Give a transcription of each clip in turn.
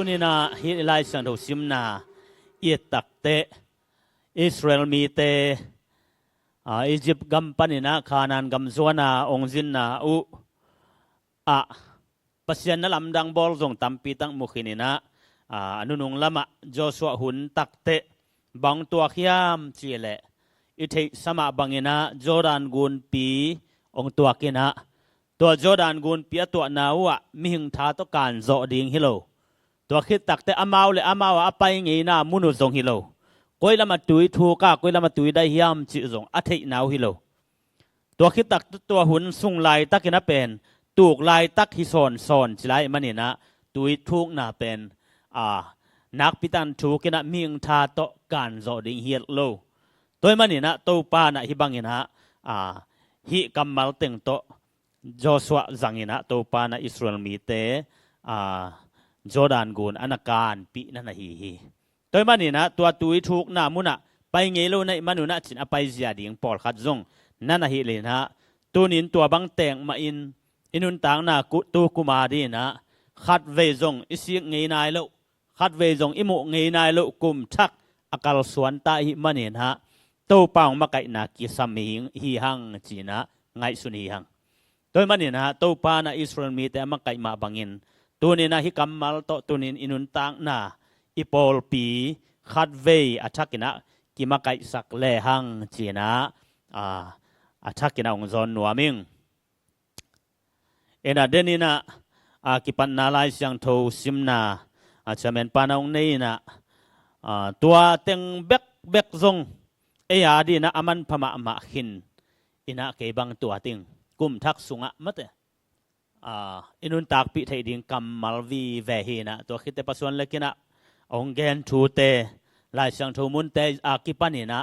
นี่นะฮิไลสันโดซิมนาเอตักเตอิสราเอลมีเตอียิปต์กัมปันนะคานันกัมซวนาองซินนาอุปัสยันนลำดังบอลส่งตัมปีตั้งมุขินินะนุนงละมะโจชัวหุนตักเตบางตัวขยามจีเลอิเทสมาบังเนะจอร์แดนกุนปีองตัวกินะตัวจอร์แดนกุนปีตัวนาวะมิหิงทาตการโจดิ่งฮิโลตัวคิดตักเตอมาวเลอมาวะไปงี้นะมุนุส่งฮิโลก้อยละมาตุยทูกะก้อยละมาตุยได้ยามจิส่งอัฐินาวฮิโลตัวคิดตักตัวหุนสุงลายตักกินะเป็นตูกลายตักฮิซอนจิไลมันนี่นะตุยทูกนาเป็นนักพิตันทูกินะมิหิงทาตการโจดิ่งฮิโลตัวมันนี่นะตัวปานะฮิบังนะฮิกัมมัลเต็งโตโจชัวจังนะตัวปานะอิสราเอลมีเตจอร์แดนกุนอนาการปีนั่นนะฮีตัวมันนี่นะตัวตุยทุกนามุนะไปเงยโลในมนุนะจินอไปเสียดิ่งปอลขัดจงนั่นนะฮีเลยนะตัวนินตัวบังแตงมาอินุนต่างนะตัวกุมาดีนะขัดเวจงอิสิเงยนายโลขัดเวจงอิมุเงยนายโลกุมทักอากาศสวนตาหิมันนี่นะตัวปางมาไกนากิสามีฮีหังจีนะไงสุนีหังตัวมันนี่นะตัวปานะอิสราเอลมีแต่มาไกมาบังอินตัวนี้นะฮิกัมมัลโตตัวนี้อินุนตังนะอิปอลปีขัดเวอาชักกินะกิมาไกสักเลหังจีนะอาชักกินะองซอนนัวมิงเอ็นเดนี่นะกิปันนาลายสังโทซิมนาจะเป็นปานาองนี้นะตัวเต็งเบกซงเอียดีนะอามันพม่ามาหินอินะเก็บังตัวติงกุมทักสุงะมัดอินุนตากปิไทยดิงกัมมัลวีเวหีนะตัวคิดแต่ปัสสาวะเล็กนะองเกนทูเตลายสังทูมุนเตกิปันนี่นะ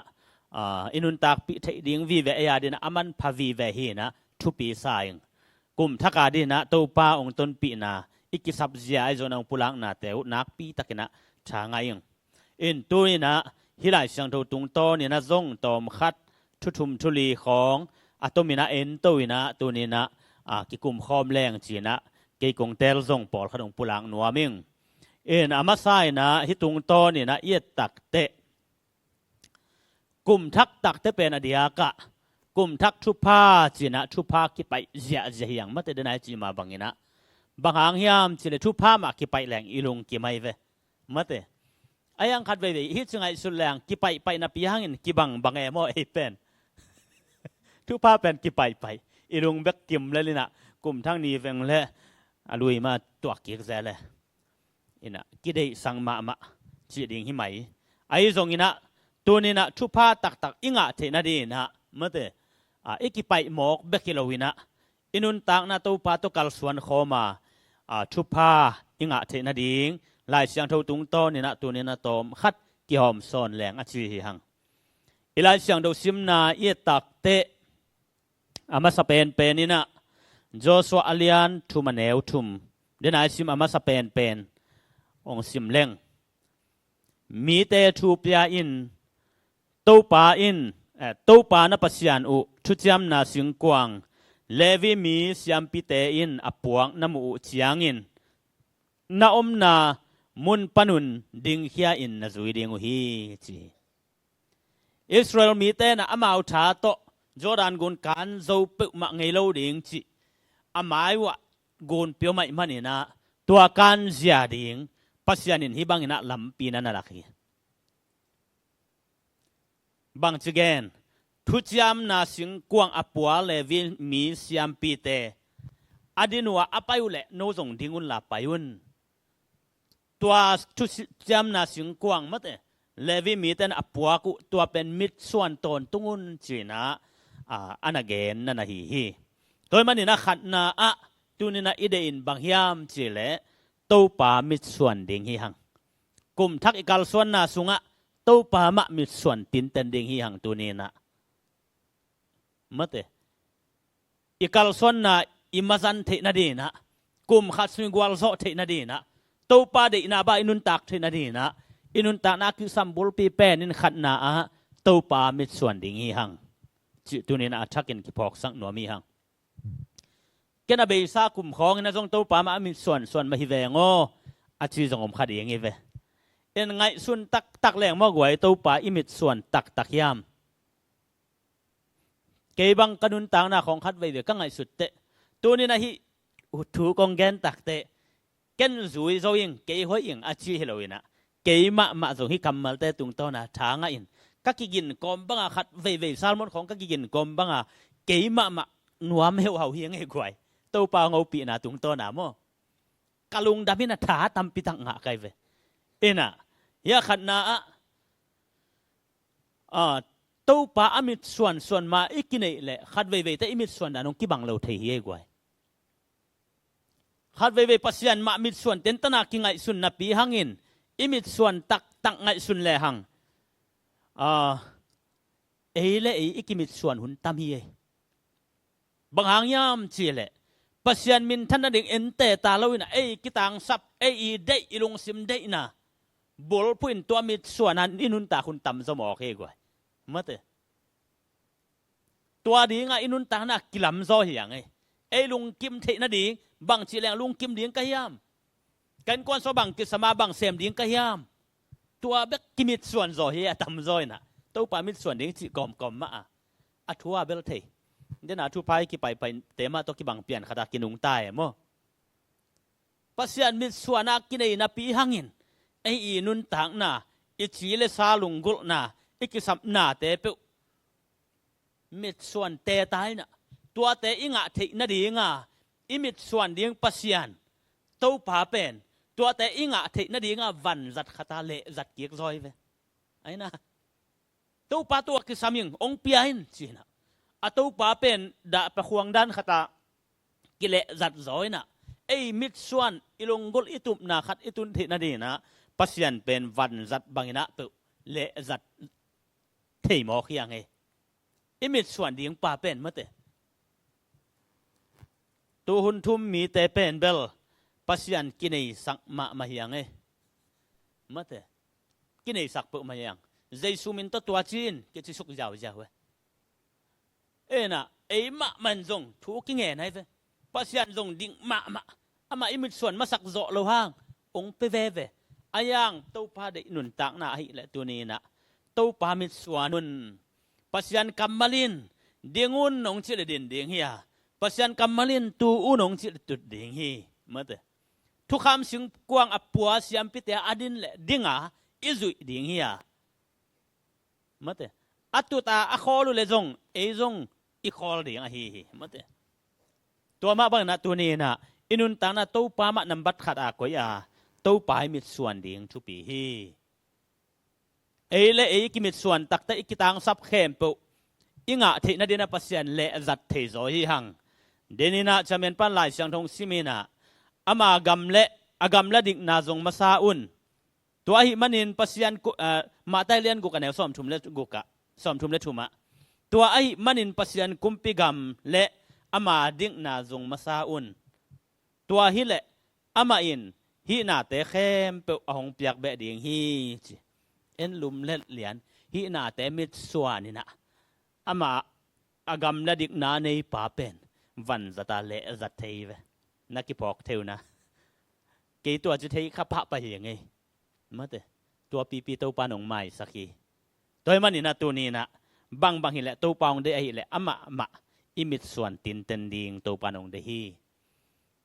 อินุนตากปิไทยดิงวีเวเอียดีนะอามันพาวีเวหีนะทุปีสายกุมทักอาดีนะตัวป้าองต้นปีนะอิกิสับเสียไอโซนองปุลังนะแต่นักปีตักนะชางไงยังอินตัวนี้นะฮิไลสังทูตุงโตนี่นะซงตอมคัดทุมทุลีของตัวมีนะเอ็นตัวนะตัวนี้นะกิกุมคอมแรงจีนะกิกงเตลซงปอลขนมปุลังนัวมิงอามาไซนะฮิตุงโตนี่นะเอียตักเตกุมทักตักเตเป็นอดียกะกุมทักชุพาจีนะชุพากิไปเจียยังมาเตเดนายจีมาบังอินะบางหางยามจีเลชุพามากิไปแรงอีลุงกิไม่เวมาเตไอ้ยังขัดเวฮิตจึงไอสุดแรงกิไปนับยังอินกิบังบังเอโมเอเป็นชุพาเป็นกิไปอีลุงเบกกิมเลยนะกลุ่มทั้งนี้เวงเลยลุยมาตัวเกียกแซ่เลยอินะกิได้สังมาจีดิ่งหิไหมไอ้ทรงอินะตัวนี้นะชุพาตักอิงะเทนาดีนะเมื่อเตอีกิไปหมอกเบกิโลวินะอินุนตังนะตัวปาตัวกัลสวนโคมาชุพาอิงะเทนาดีงลายเสียงเท่าตุงโตนี่นะตัวนี้นะตอมคัดกิหอมซอนแหลงอชีหังอีลายเสียงดูซิมนาเอตักเตอามาสเปนเป็นนี่นะโจชัวอาลียนทุมาเนวทุมเดนายซิมอามาสเปนเป็นองซิมเล่งมีเตทูปยาอินตูปาอินตูปานะปัสยานอุทุจามนาสิงกวางเลวีมีสยามปิเตอินอปวงนมูจียงอินนาอมนามุนปนุนดิงเฮียอินนาจุยดิงอุฮีจีอิสราเอลมีเตนะอามาอุทาโตจอร์แดนกุนการโจเปมาไงโลดิ่งจีอามายวะกุนเปียวไม่มันนี่นะตัวการเสียดิ่งปัสยานินฮิบังอินะลำปีนันนักฮีบางจีเกนทุจยามนาสิงกวางอปัวเลวิมีสยามปีเตอดินัวอปายุเลโนจงดิ่งุนลาปายุนตัวทุจยามนาสิงกวางมัดเลวิมีเตนอปัวกุตัวเป็นมิดส่วนตนตุงุนจีนะอันนั้นเกนนั่นนะฮีตัวมันนี่นะขัดนาตัวนี้นะอิเดอินบางยามจีเลตัวป่ามิดส่วนดิ่งฮีหังกลุ่มทักอิกาลส่วนนาสุงะตัวป่ามะมิดส่วนตินเตนดิ่งฮีหังตัวนี้นะมัดอิกาลส่วนนาอิมาซันเทนาดีนะกลุ่มขัดสมิกวาลโซเทนาดีนะตัวป่าเดนาบาอินุนตักเทนาดีนะอินุนตักนักคือสัมบุลปีแปนินขัดนาตัวป่ามิดส่วนดิ่งฮีหังตัวนี้นะชักกินกิพอกสังหนัวมีหังแกน่ะเบซ่ากุมของนะจงตัวป่ามามีส่วนมาฮิเวงโอ อาชีจงอมขัดเองเวเอ็นไงส่วนตักแรงมากไว้ตัวป่าอิมิดส่วนตักยามเกบังกนุนต่างหน้าของขัดไว้เดี๋ยวก็ไงสุดเตะตัวนี้นะฮิถูกองแกนตักเตะแกนจุยโจยิงเกยหัวยิงอาชีเฮโลวินะเกยมะจงฮิกำมัลเตตุงต้นนะทางอินก็กินกอมบังอาขัดไว้ซาลมอนของก็กินกอมบังอาเกยมะนัวไม่เอาเฮียงไอ้กวยตัวป่าเงาปีนะตุงต้นนะโมกะลุงดามินะถาตำปิตังหะไกเวเอ็นะยาขัดนาตัวป่าอมิตส่วนมาอีกินเละขัดไว้แต่อมิตส่วนนั้นองกิบังเราเทียกวยขัดไว้ปัสยันมามิตส่วนเต็นตนากิงไงสุนนับปีหังอินอมิตส่วนตักไงสุนเลหังเละอีกิมิตส่วนหุ่นตามเฮียบางหางยามเชียเละปัสยันมินท่านนั่นเองเอ็นเตตาลวินะกิตังซับอีได้อีลงซิมได้นะบอลพูนตัวมิตส่วนนั้นอินุนตาคุณต่ำสมองเฮกว่ามาเตตัวดีงาอินุนตาหนักกิลำซอเหียงลุงกิมเทนดีบังชีแรงลุงกิมดีงกะยามกันกวนสบังกิสมาบังเซมดีงกะยามตัวเบกกิมิตส่วนซอเฮียต่ำซอยนะตัวปามิตส่วนดีงจิกอมมาทัวเบลเทเดน่าทุพายกิไปเตมาตัวกิบังเปลี่ยนขดากินุงตายมั้งปัสยันมิตส่วนนักกินนับปีหังอินอีนุนต่างน่ะอีชีเลซาลุงกุลน่ะอีกิสับน่ะเตเปมิดส่วนเตตายน่ะตัวเตอิงะเทนดีงะอิมิดส่วนเดียงปัสยันตัวผาเป็นตัวเตอิงะเทนดีงะวันจัดขตาเลจัดเกียกซอยเวไอ้น่ะตัวผาตัวกิสามิงองเปียอินจีน่ะตัวผาเป็นดาประควงด้านขตากิเลจัดซอยน่ะมิดส่วนอิลงกุลอิตุมนาขัดอิตุนเทนดีนะปัสยันเป็นวันจัดบังนะเปเลจัดเทมอกยังมิดส่วนเดียงป่าเป็นมั้งเตตัวหุ่นทุ่มมีแต่เป็นเบลปัสยันกินไอสักมายังมั้งเตกินไอสักเปมายังใจสุมินตัวจีนกิจสุกยาวน่ะมันจงถูกกินไงปัสยันจงดิ่งมามิดส่วนมาสักโจโลหางองเปเวอายังตัวพาได้หนุนตักหน้าให้และตัวนี้นะตัวพามิดส่วนนุนปัสยันกัมมาลินเดียงอุนนงจิเลดินเดียงเฮียปัสยันกัมมาลินตูอุนงจิเลตุดเดียงฮีมาเตทุกคำสิ่งกวางอปัวเสียมพิเตอดินและดิงอิจุเดียงเฮียมาเตอัตุตาอคอลุเลจงจงอีคอลเดียงฮีมาเตตัวมาบังนะตัวนี้นะอินุนตังนะตัวปามะนับบัดขัดอากอยตัวปายมิดส่วนเดียงทุปีฮีเลกิมิดส่วนตักแต่อีกตังซับเข้มปุอิงะเทนเดนะปัสยันเลจัดเทโซฮีหังเดนินะจะเป็นปันลายเสียงทงซิมินะอามากำละดิกนาจงมาซาอุนตัวหิมันินปัสยันมาไตเลียนกุกันแนวซ้อมทุมเลกุกะซ้อมทุมเลทุมะตัวมันินปัสยันกุมปิกำและอามาดิกนาจงมาซาอุนตัวหิเลอามาอินหินาเตเข้มเปอหงเปียกแบดิงฮีลุมเล็ดเหรียญฮินาแต่มิดส่วนนี่นะอามาอากำละดิกนาในป่าเป็นวันจะตาเละจัดเทวนักกิปอกเทวนะกี่ตัวจะเทขับพระไปยังไงมาเตตัวปีตัวปานองไม้สักทีตัวมันนี่นะตัวนี้นะบางหิแหละตัวปองได้หิแหละอามาอิมิดส่วนตินเต็นดิงตัวปานองได้ฮี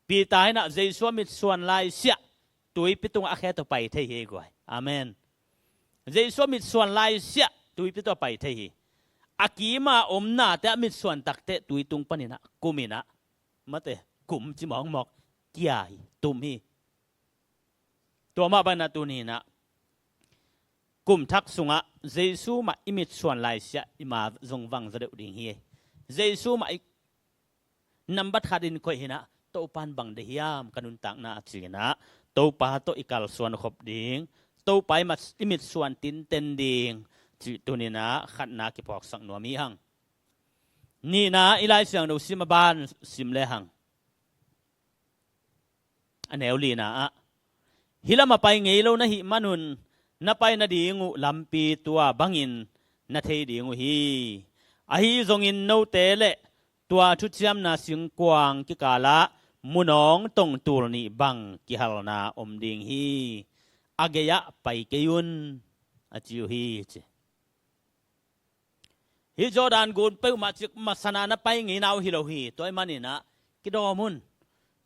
ปีตายนะใจส่วนมิดส่วนลายเสียตัวปีตัวอาแค่ตัวไปเทเฮกว่าอาเมนใจส่วนมิดส่วนลายเสียตุยไปตัวไปเทฮีอากีมาอมนาแต่มิดส่วนตักเตตุยตุงปนินะกุมินะมาเตกุมจิมองมอกเกียร์ตุมฮีตัวมาบันนาตุนีนะกุมทักสุงะใจส่วนมาอิมิดส่วนลายเสียอิมาจงวังจะเดือดดิ่งฮีใจส่วนมานับบัดขาดินคอยหินะโตปันบังเดียมกันุนตักนาจีนะโตปาโตอิกาลส่วนขบดิ่งตัวไปมาอิมิดส่วนตินเต็นดิงจิตุนีนะขัดนากิปอกสังหนัวมีหังนี่นะอีไลเสียงดูซิมาบานซิมเลหังอันเอวลีนะฮิลามาไปไงเรานะฮิมานุนนับไปนาดีงูลำปีตัวบังอินนาเทดีงูฮีอาฮีจงอินโนเตเลตัวชุดเชียมนาสิงกวางกิกาละ มุนองตงตูลนี่บังกิฮัลนาอมดิงฮีอเกยะไปเกยุนอจิวฮีฮิจอดานกุนไปมาจิกมาสนานะไปงีนาวฮิโลฮีตัวมันนี่นะกิดอมุน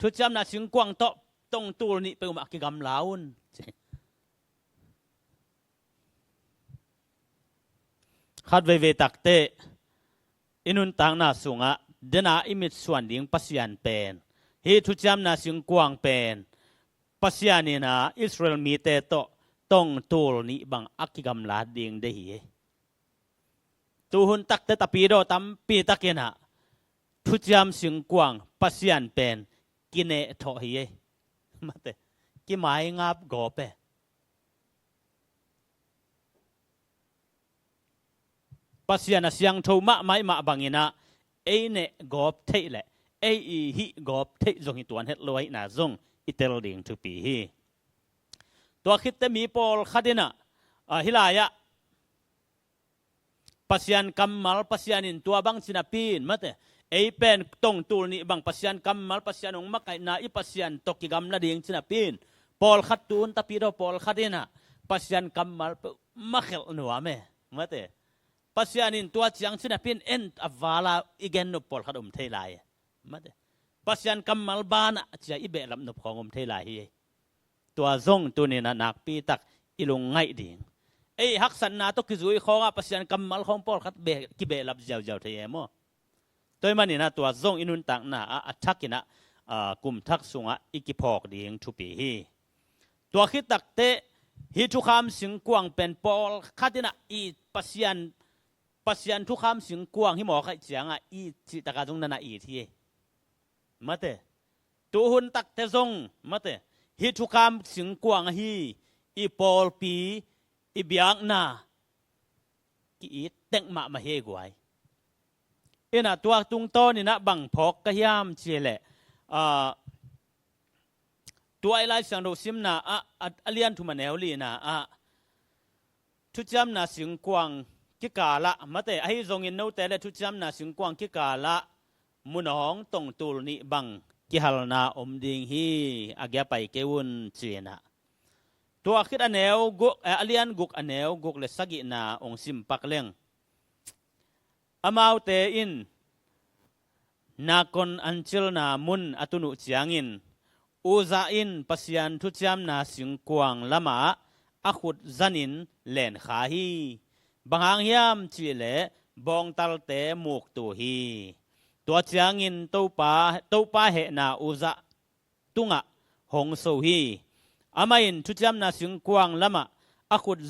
ทุจำนะสิงกวางโตตงตูลนี่ไปมากิกำลาวน์ขัดเวตักเตอินุนตังนาสุงะเดนาอิมิตส่วนดิ่งปัสยานเป็นฮิทุจำนาสิงกวางเป็นปัสยานีนาอิสราเอลมีเตโตตงตูลนี่บังอักกิกำลาดิ่งเดฮีตูหุนตักเตตปีโดตัมปีตักเกนะทุจำสิงกวางปัสยานเป็นกินเนทอฮีมาเตกิหมายงับกอเปปัสยานะเสียงโทมะไม่มาบังอินะเอเนกอบเทเลเอฮิกอบเทจงฮิตวนเฮ็ดลอยนาจงอิเตลดิงทุปีฮีตัวคิดเตมีปอลขัดนะฮิลายะปัสยานกัมมัลปัสยานินตัวบังสินาปีนมาเตเอเป็นตงตูลนี่บังปัสยานกัมมัลปัสยานองมักไอนาอิปัสยานตกิกัมนาดิงสินาปีนปอลขัดตูนตะปีโดปอลขัดนะปัสยานกัมมัลมักเฮลนัวเมมาเตปัสยานินตัวเจียงสินาพินเอ็นอวาลาอีเกนนุปอลขัดเทลายมาเดปัสยานกัมมัลบานะจะอิเบลับนุปของเทลายตัวซงตัวนี้นะนักปีตักอิลงไงดิ่งฮักสันนาตกิจุยของปัสยานกัมมัลของปอลขัดเบกิเบลับเจ้าเทียมตัวมันนี่นะตัวซงอินุนตังนะอัชักินะกุมทักสุงะอิกิพอกดิ่งทุปีตัวคิดตักเตฮิทุคามสิงกวางเป็นปอลขัดนะอีปัสยานทุกคำสิงกวางที่หมอใครเจียงอีจิตกาจงนันอีที่มาเตตัวหุ่นตักเตจงมาเตฮิทุกคำสิงกวางฮีอีปอลปีอีเบียงนากีเต็งมาเฮกวยน่ะตัวตุงโตนี่นะบังพอกกะยามเจเลตัวไอไลสังโดซิมนะเลียนทุมันแนวลีนะทุจำนะสิงกวางกิกาละมาแต่ไอ้ทรงอินโนแต่ละทุจำนาสิงกวางกิกาละมุนองตงตูลนี่บังกิฮัลนาอมดิงฮีอาเกียไปเกวุนเจนะตัวคิดอันแนวกุกอเลียนกุกอันแนวกุกเลสกินาองซิมปักเลงอามาวเตอินนาคอนอันเชลนามุนอตุนุเจียงินอูซาอินปัสยันทุจำนาสิงกวางละมาอขุดจันินเลนขาฮีบางหางยามจีเลบองตัลเตมุกตูฮีตัวเจียงินตูปาเหนาอุซะตุงะหงโซฮีอามาอินทุจำนาสิงกวางละมะอขุด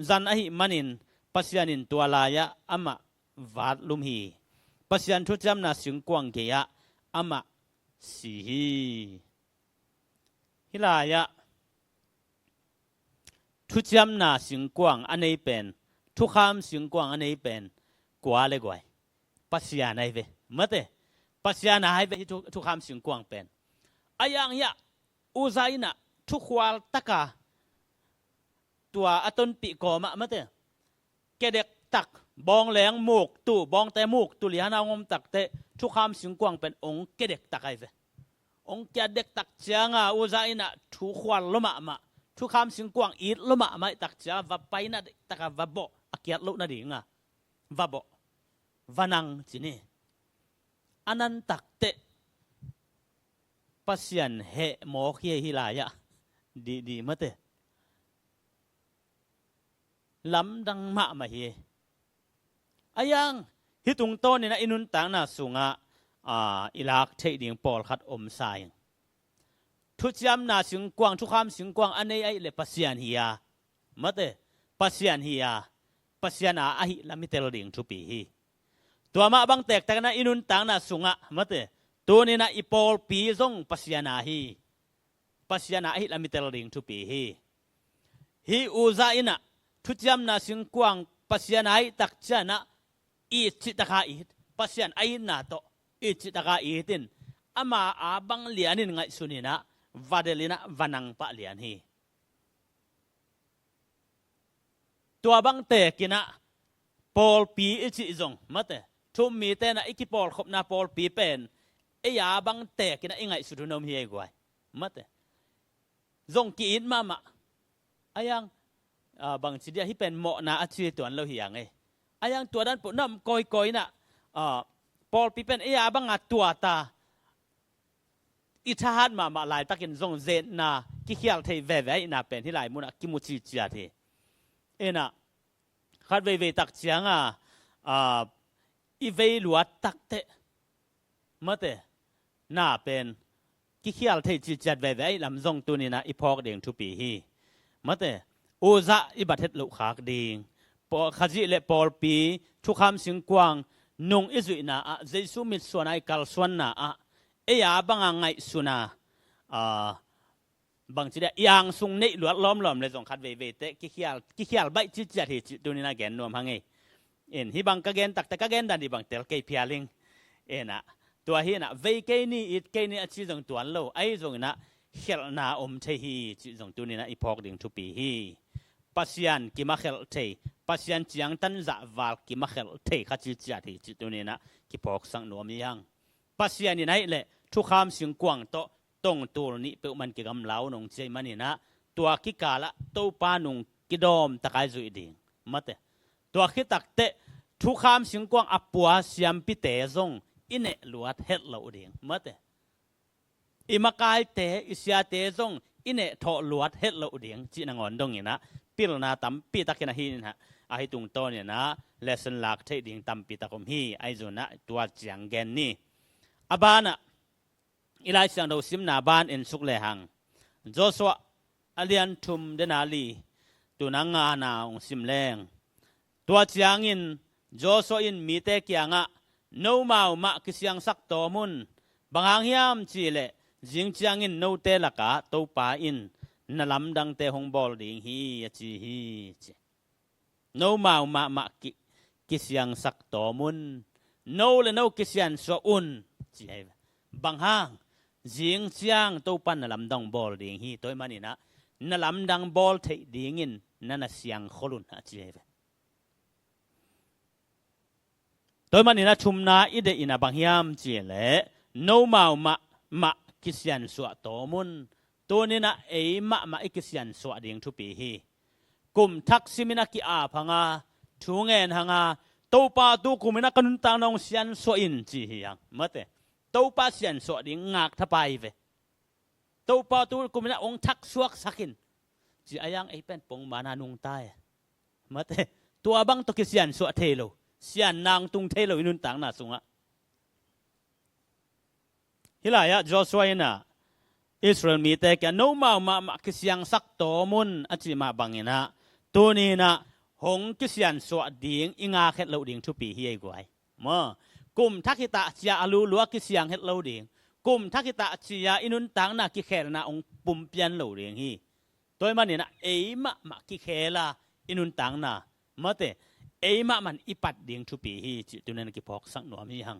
จันอหิมันินปัสยานินตัวลายะอามะวาดลุมฮีปัสยันทุจำนาสิงกวางเกียะอามะสีฮีฮิลายะทุจำนาสิงกวางอันนี้เป็นทุกคำสิงกวางอันนี้เป็นกว่าเลยกว่าปัสยานาเวมาเตปัสยานาเวทุกคำสิงกวางเป็นอายังยะอุซัยนะทุกวัลตะกาตัวอัตนปิโกมาเตเกเด็กตักบองแหลงมูกตู้บองแต่มูกตุลียานางมตักเตทุกคำสิงกวางเป็นองค์เกเด็กตักไอเวองค์เกเด็กตักเจียงอุซัยนะทุกวัลละมาทุกคำสิงกวางอีดละมาตักเจียวับไปนะตักวับโบอาเกียรลุนาดิงวับโบวันังจีนี่อันนั้นตักเตปัสยันเฮหมอเฮียฮิลายะดีมาเตลำดังมาเฮอายังฮิตุงโตนี่นะอินุนต่างน่ะสุงะอิลักเทดิงปอลขัดอมสายทุจยำนาสิงกวางทุกคำสิงกวางอันนี้ไอเลปัสยันเฮียมาเตปัสยันเฮียปัสยันอาหิลามิเตลดิงทุปีฮีตัวมาบังแตกแต่นะอินุนต่างน่ะสุงะมาเตตัวนี้นะอีปอลปีซงปัสยานาฮิลามิเตลดิงทุปีฮีอูซาอินะทุจยำนาสิงกวางปัสยานาฮิตักจานะอีจิตตะกาอีปัสยันไอนาโตอีจิตตะกาอีตินอามาอาบังเลียนินไงสุนีนะวาเดลินะวานังปะเลียนฮีตัวบังเตกินะปอลปีอิจิจงมาเตทุมมีเตนะอิกิปอลขบนาปอลปีเป็น ya bang te kina ingai sudunom hi goi mate zong ki in mama ayang bang chidia hi pen mo na achi tuan lo hiang e ayang tua dan pu nam koi na Paul pipen ya bang atua ta ithahat mama lai takin zong zen na ki khial thei ve na pen hi lai mun ki mu chi chia the ena khat ve tak chiang i ve luat tak te mate na pen ki khial thei chi chat ve lam zong tu ni na i phok ding thu pi hi mate oza i bat het lo khak ding po khaji le Paul pi thu kham sing kwang nung izui na jesu mit suanai kal suan na ya banga ngai suna bang chi da yang sung nei luat lom le zong khat ve te ki khial bai chi chat hi chi tu ni na gen nom hange en hi bang ka gen tak ta ka gen dan di bang tel ke pialing enaตัวเฮียนะเวกนี่อีกเกนี่อาชีพจงตัวโลไอ้จงนะเขลนาอมเทฮีจีจงตัวนี้นะอีพอกดิ่งทุปีฮีปัสยันกิมาเขลเทปัสยันจียงตันจะวาลกิมาเขลเทขัดจีจัดฮีจีตัวนี้นะกิพอกสังนวมยังปัสยันนี่ไหนแหละทุกคำสิงกวางโตตรงตัวนี้เปิดมันกิกำเล้านงเจมันนี่นะตัวกิกาละตัวปานงกิดอมตะไคร้จุดดิ่งมาเตตัวกิตักเตทุกคำสิงกวางอัปปัวเสียมพิเตจงอินเนลวดเฮ็ดเหล่าเดียงมาเตอิมากายเตอิสยาเตจงอินเนทอลวดเฮ็ดเหล่าเดียงจีนังอนดงนี่นะปิลนาตัมปีตักนะฮีนะอาให้ตุงโตเนี่ยนะเลสนลักเทดิ่งตัมปีตักมฮีไอจุนะตัวจียงแกนนี่อบานะอิไลเสียงเราซิมนาบานอินสุกเลหังโจสวะอเลียนทุมเดนาลีตัวนางานาองซิมแรงตัวจียงอินโจสวะอินมีเตกียงะno mau ma kisyang sak to mun bangang hiam chi le jing chiang in no te laka to pa in nalam dang te hong bol ding hi chi hi no mau ma kisyang sak to mun no le no kisyan so un chi hai banghang jing chiang to pan nalam dang bol ding hi toy mani na nalam dang bol thei ding in nana siang kholun ha chi haiตัวมันนี่นะชุมนาอิเดอินาบางยามเจเลโนมามาคิสยันสวะโตมุนตัวนี้นะมาอิคิสยันสวะเดียงทุปีฮีกุมทักซิมินักอาพังอาทุงเงินหังอาตัวป้าตัวกุมินักนุนตังนองเสียนสวะอินจีฮียังมาเตตัวป้าเสียนสวะดิ่งงักทับไปเวตัวป้าตัวกุมินักองทักสวกสักินจีอายังเป็นปงมานานุงตายมาเตตัวบังตัวคิสยันสวะเทโลเสียนนางตุงเทโลอินุนต่างนาสุงะฮิลายะจอสวายนะอิสราเอลมีแต่แกโนมาคิสยังสักโตมุนอจิมาบังนะตัวนี้นะหงคิสยันสวดดิ่งอิงาเฮ็ดโลดิ่งทุปีเฮียกวยมอกลุ่มทักขิตะจียาลูลัวคิสยังเฮ็ดโลดิ่งกลุ่มทักขิตะจียาอินุนต่างนากิเคลนาองปุ่มเปลี่ยนโลดิ่งฮีตัวมันนี่นะมากิเคลาอินุนต่างนามาเตมันอิปัดดิ่งทุปีฮีจิตุนันกิพอกสังหนวมฮีหัง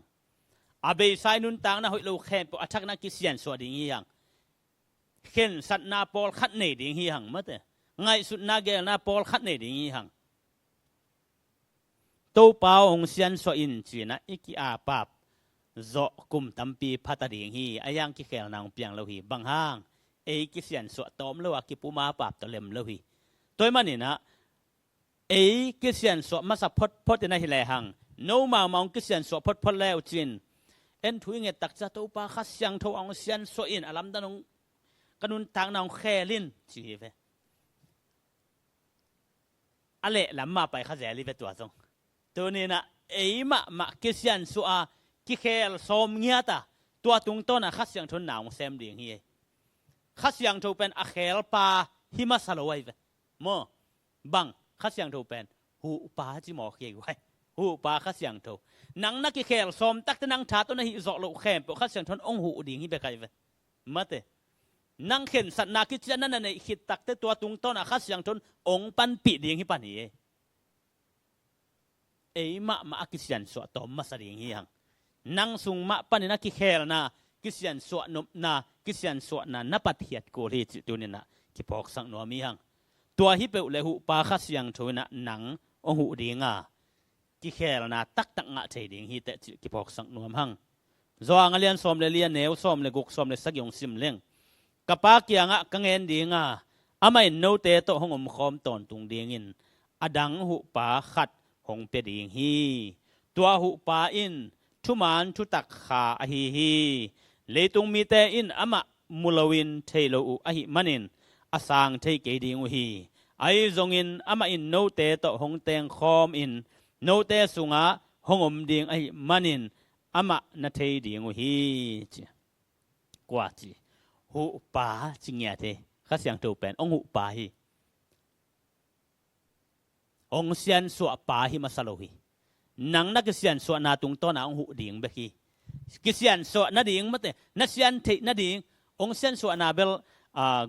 อาเบยไซนุนต่างนาหอยโลแคมปอัทักนากิสยันสวดดิ่งฮีหังเข็นสัตนาปอลขัดเนดิ่งฮีหังมาเตไงสุดนาเกลนาปอลขัดเนดิ่งฮีหังตัวเปล่าองเสียนสวอินจีนะอิกิอาปับโจกุมตัมปีพัตดิ่งฮีอายังกิเคลนางเปียงโลหีบางห้างกิสยันสวดตอมโลวกิปูมาปับตะเลมโลหีตัวมันนี่นะกิสยันสวดมาสับพดในหิเลหังโนมาองกิสยันสวดพดแล้วจินทุยเงตักจะตัวปลาขัดยังทองเสียนสวอินอลัมดานงกนุนทางนางแคลินจีเวอะไรลำมาไปข้าเจริเวตัวทรงตัวนี้นะมากิสยันสวดกิเคลสมเงียตาตัวตรงต้นนะขัดยังทนหนาวเซมดิ่งฮีขัดยังทเป็นอาเคลปาหิมาสโลไวเวโมบังขัดยังทเป็นหูปาจิหมอเกี่ยวไว้หูปาขัดยังทนังนักกิเคลสมตักตนังชาตัวนั้นหิจอกโลแคมปขัดยังทนองหูดิ่งฮีไปไกลเวมาเตนังเข็นสัตนาคิดจะนั่นในคิดตักแต่ตัวตุงต้นอาคัสยังทนองปันปีเดียงฮิปันนี้มาคิดยันสวดตอมมาสดีงฮิหังนังสุงมาปันนี่นักคิดแค่ละนะคิดยันสวดนบนาคิดยันสวดนานับปัดเหตุโกฤษตัวนี้นะคิดพอกสังนัวมีหังตัวฮิเปอุเลหุปาคัสยังทนนะนังองหูเดียงคิดแค่ละนะตักงะใจเดียงฮิแต่คิดพอกสังนัวหัง zoang alian som le lian neu som le guk som le sagyong sim leng kapa kianga kangen dinga amai no te to hongom khom ton tung dingin adang hu pa khat hong pe ding hi tua hu pa in thuman thu tak kha a hi leitung mi te in ama mulawin thailo u a hi manin asang thei ke ding u hi ai zongin ama in no te to hong teng khom in no te sunga hongom ding a hi manin ama na thei ding u hi kwa chi hu pa chingya te kha siang to pen ong hu pa hi ong sian su pa hi masalo hi nang na ke sian su na tung to na ong hu ding be hi ke sian su na ding mate na sian the na ding ong sian su na bel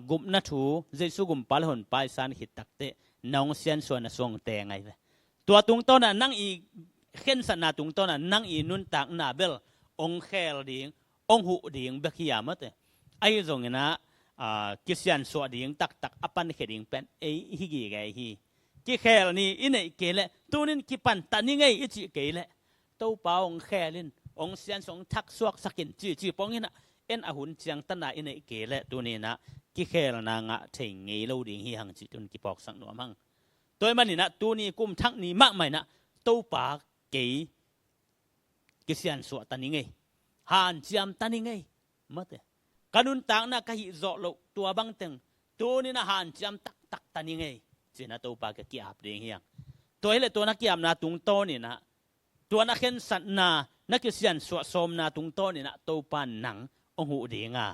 gup na thu jesu gum pal hon pai san hit takte nong sian su na song te ngai ve tua tung to na nang i khen sa na tung to na nang i nun tak na bel ong khel ding ong hu ding be hi mate ai zong na ke sian su ding tak tak apan kheding pen ei hi gi gai hi ki khel ni inei kele tunin ki pan tani ngai ichi kele to paong khelin ong sian song thak suak sakin chi pongina en ahun chiang tana inei kele tunina ki khel na nga thei ngei lo ding hi hang chi tun ki pok sang no mang toy manina tuni kum thak ni mak mai na to pa ke ki sian su tani ngai han chiam tani ngai mate kanun tang na ka hi zo lo tua bang teng tunina han chiam tak tak tani ngai china to pa ka ki ap ding hiang toy le to na kiam na tung to ni na to na khen sat na ki sian su som na tung to ni na to pan nang ong hu dinga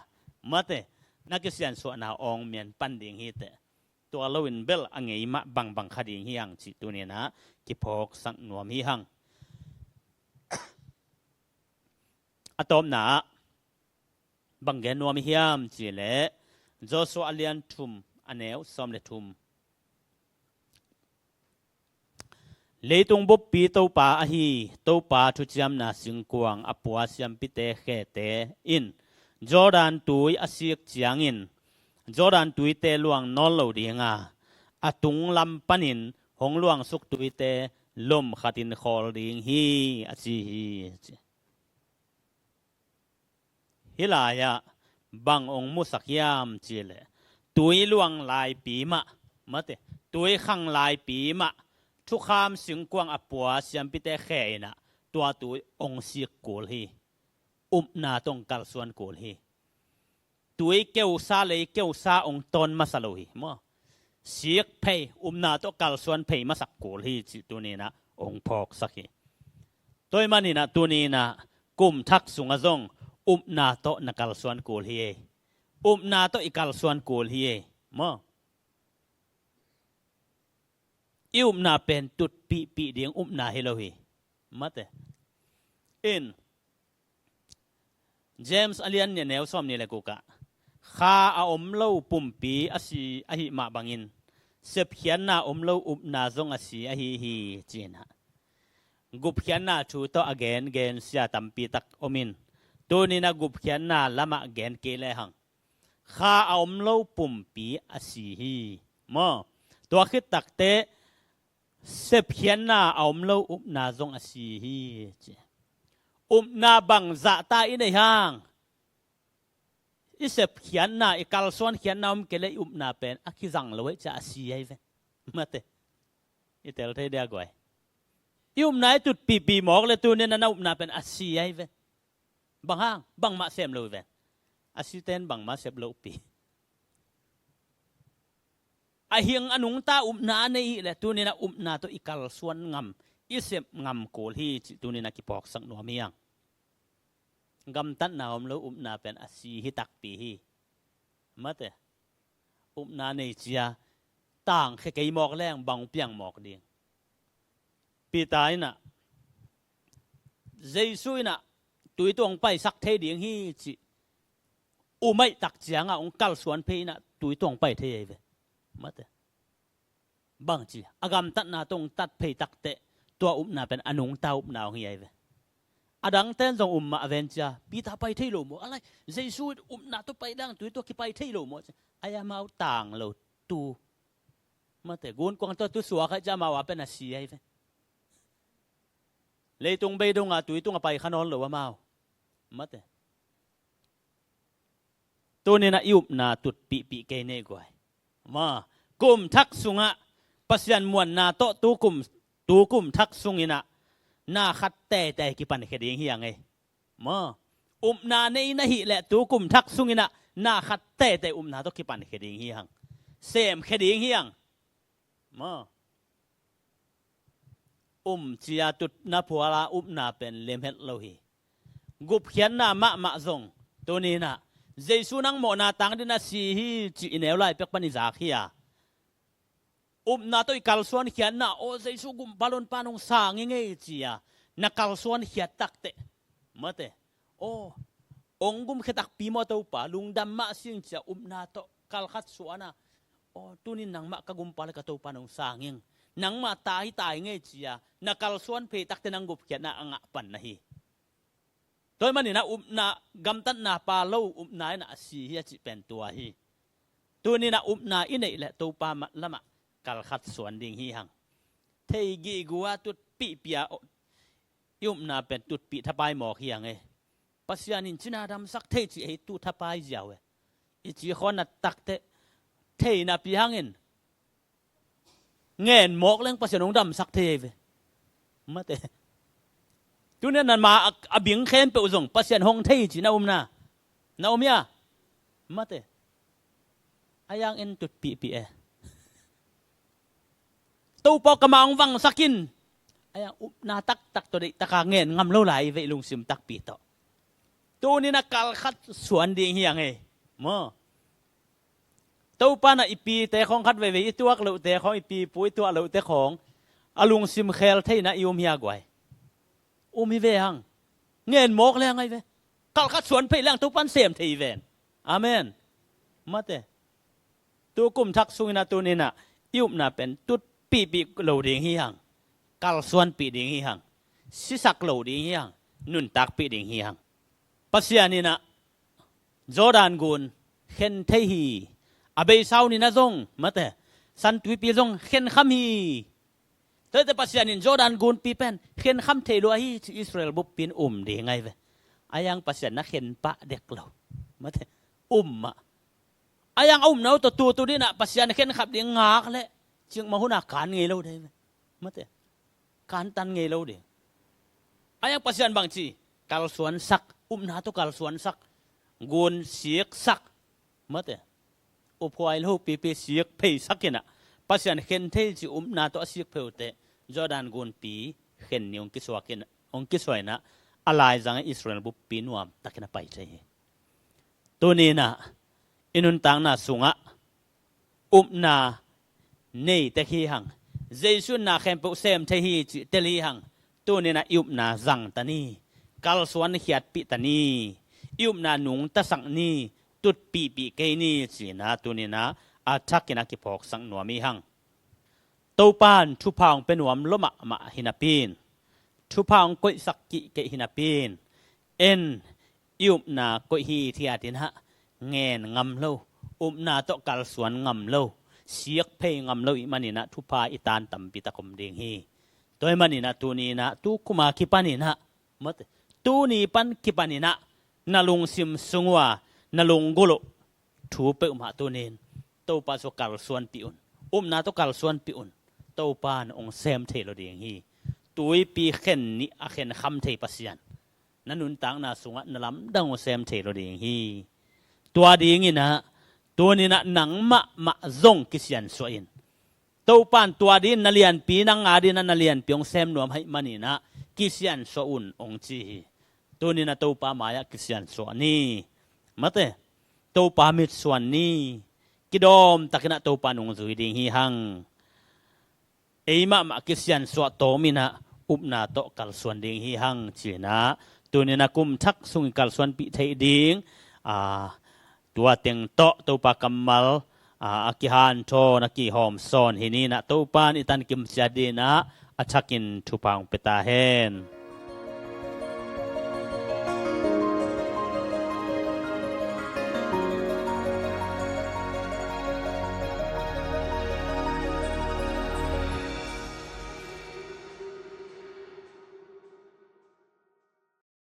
mate na ki sian su na ong mien pan ding hi te to lowin bel angei ma bang khading hiang chi tu ni na ki phok sang nuam hi hang atom na bang gen nuam hiam chi le joshua alian thum aneu som le thum leitung bop pi to pa a hi to pa thu chiam na singkuang apua siam pi te khe te in jordan tui asiek chiang in jordan tui te luang nol lo dinga atung lam panin hong luang suk tui te lom khatin khol ding hi achi hi hilaya bang ong musakyam chile tui luang lai pi ma mate tui khang lai pi maทุกคำสิงกวางอปัวเสียมพิเตแข่นะตัวตัวองค์สิกโกลฮีนาตรงกัลส่วนโกลฮีตัวเกี่ยวซาเลยเกี่ยวซาองตนมาสโลฮีมั้งสิกเพย์นาตรงกัลส่วนเพย์มาสักโกลฮีตัวนี้นะองพอกสักฮีตัวมันนี่นะตัวนี้นะกุมทักสุงอจงนาตรงนักกัลส่วนโกลฮีนาตรงอีกัลส่วนโกลฮีมั้งนาเป็นตุดปีเดียงนาเฮโลฮีมาเตอินเจมส์อเลียนเนี่ยแนวซ้อมนี่แหละกูกะข้าอมเล่าปุ่มปีอาศีอหิมาบังอินเสพเขียนนาอมเล่านาจงอาศีอหิฮีจีนะกุบเขียนนาชูโตอเกนเกนเสียตัมปีตักอมินตัวนี้นะกุบเขียนนาละมาเกนเกลหังข้าอมเล่าปุ่มปีอาศีฮีมาตัวคิดตักเตเสพเขียนนาอมเล่านาจงอาศีฮีนาบังจะตาอินในห้างอิเสพเขียนนาอิกัลส่วนเขียนนาเกลยนาเป็นอักจังเลยจะอาศีให้เว้มาเตอิเตลเทเดียกว่านายจุดปีหมอกเลยตัวนี้นานาเป็นอาศีให้เว้บางห้างบางมาเสมเลยเว้อาศีเต้นบางมาเสมโลปีไอเฮียงอนุงตานาในแหละตัวนี้นะนาตัวอิกัลส่วนงำอิเสพงำโกลฮีตัวนี้นะกิปอกสังนัวเมียงกำตัดนาวมแล้วนาเป็นอาศีฮิตักปีฮีมาเตนาในเจียต่างแค่ไก่หมอกแรงบางเปียงหมอกเดียงปีตายน่ะเจสุยน่ะตุยตวงไปสักเทเดียงฮีจิไม่ตักเจียงองกัลส่วนเพน่ะตุยตวงไปเทเวมาเตบางจีอากำตัดนาตรงตัดเพตักเตตัวนาเป็นอนุงตานาของยัยเวอดังเต้นจงมาเวนจ้าปีตาไปที่โลโมอะไรเจสุนาตัวไปดังตัวกี่ไปที่โลโมอายามาต่างโลตูมาเตกุนกวางตัวสัวเขาจะมาว่าเป็นอาชียัยเวเลยตรงไปตรงตัวไปขนอนหรือว่ามา มะเตตัวนี้นะยุบนาตุดปีเกเนกวยมากุมทักสุงะปัสยันมวนนาโตตูกุมทักสุงินะนาขัดแต่กิปันเขดิงเฮียงไงมานาในนะหิและตูกุมทักสุงินะนาขัดแต่นาโตกิปันเขดิงเฮียงเสมเขดิงเฮียงมาจียตุดนาผัวลานาเป็นเลมเฮตโลหีกุบเขียนนามะซงตัวนี้นะเจสุนังโมนาตังดินาสีฮีจีเนวไลเป็กปนิจากเฮียนาตัวอีกัลส่วนเขียนนะโอเจสุกุมบาลอนปานงสางเงยจียนักกัลส่วนเขียนตักเตะมาเตะโอองกุมเขตักปีมอตัวป่าลุงดำมะสิงจียนาตัวกัลขัดส่วนนะโอตัวนี้นังมะกะกุมปาเลกตัวปานงสางเงนังมาตายเงยจียนักกัลส่วนเพตักเตนังกุบเขียนนะอ่างปันนะฮีโดยมันนี่นะนากำตันนาปาโลนายนะสีเฮียจิเป็นตัวฮีตัวนี้นะนาอินเอแหละตัวปามะละมะกัลขัดสวนดิ่งฮีหังเทกีกัวตุดปีเปียนาเป็นตุดปีทับไปหมอกเฮียงปัสยานินจินาดำสักเทจิให้ตุทับไปเจียวอิจิขอนัดตักเทนาปีหังเงินหมอกเรื่องปัสยานงดำสักเทเวมาเตจุนนั้นมาอบิงเข็นไปอุจงปัสยันหงเทจีนานาเมียมาเตอายังเอ็นตุดปีตู้ปอกกำมังวังสักินอายังนาตักตัวเด็กตะกาเงินงำเล่าไหลเวลุงซิมตักปีต่อตู้นี่นักกัลขัดสวนดีเฮียงมาตู้ปานะอีปีแต่ของขัดเวอีตัวกลุ่แต่ของอีปีปุยตัวกลุ่แต่ของอลุงซิมเคลเทนะอิวเมียกวยมีเวหังเงินหมกแล้วไงเวกัลขัดสวนไปแล้วตัวปันเสียมทีเวนอาเมนมาเตตัวกุมทักสุงนาตัวนี้นะยุบนาเป็นตุดปีเหลาดิ่งฮีหังกัลสวนปีดิ่งฮีหังสิสักเหลาดิ่งฮีหังนุนตักปีดิ่งฮีหังปัสยานี่นะจอร์แดนกุนเข็นเทฮีอาเบย์ซาวนี่นะจงมาเตสันตุยปีจงเข็นขมีแต่ปัสยานินจอร์แดนกุนปีเป็นเข็นคำเทโลฮีที่อิสราเอลบุปผินดีไงเวอายังปัสยานักเข็นปะเด็กเรามาเถอะอายังนาตัวนี้นะปัสยานเข็นขับเดียงงากเลยจึงมาหุนาการไงเราได้มาเถอะการตันไงเราเดียอายังปัสยานบางทีกัลสวนสักนาตัวกัลสวนสักกุนเสียกสักมาเถอะพอยลูกปีเสียกเพย์สักกินะปัสยานเข็นเทจินาตัวเสียกเพย์เตจอร์แดนกุนปีเข็นนิองกิสวากินองกิสวยนะอะไรจังอิสราเอลบุปผินวามตักนะไปใจตัวนี้นะอินุนตังนาสุงะนาเนตะฮีหังเจสุนนาเข็มปุเซมเทฮีจิเตลีหังตัวนี้นะนาจังตานีกัลสวนเขียดปีตานีนาหนุงตะสังนีตุดปีเกนีจีนะตัวนี้นะอาทักกินักกิพอกสังหนัวมีหังตัวปานทุพางเป็นหวมลมะหินาปีนทุพางก้อยสักกิเกหินาปีนนาก้อยฮีที่อาทินะเงินงำเล่านาโตกัลสวนงำเล่าเสียกเพงงำเล่าอิมันนี่นะทุพาอิตานตัมปิตะคมเดงฮีตัวมันนี่นะตัวนี้นะตัวกุมาคิปานี่นะมัดตัวนี้ปันคิปานี่นะนาลงซิมสงวานาลงกุโลถูเปมาตัวนี้ตัวปาสกัลสวนปิอุนนาโตกัลสวนปิอุนตัวปานองเซมเทโลเดงฮีตัวปีเข็นนี่อาเข็นคำเทปัสยันนั่นนุนตังนาสุงะนลำดังเซมเทโลเดงฮีตัวดีงี้นะตัวนี้นะหนังมะซงกิเซียนสวยตัวปานตัวดีนัเลียนปีนังอาดีนัเลียนปีองเซมนวมให้มันนี่นะกิเซียนสวนองจีตัวนี้นะตัวปามายะกิเซียนสวนนี่มาเตตัวปามิดสวนนี่กิดอมตะกินะตัวปานองจุยดิงฮีหังมะกิเซียนสวนโตมินะนาโตกัลสวนดิงฮีหังจีนะตัวนี้นะกุมทักสุงกัลสวนปีไทยดิงตัวเต็งโตตัวปากำมัลอากิฮันโทนักกีหอมซอนฮินีนะตัวปานิตันกิมจาดีนะอาชักินทุพังเปตาเฮน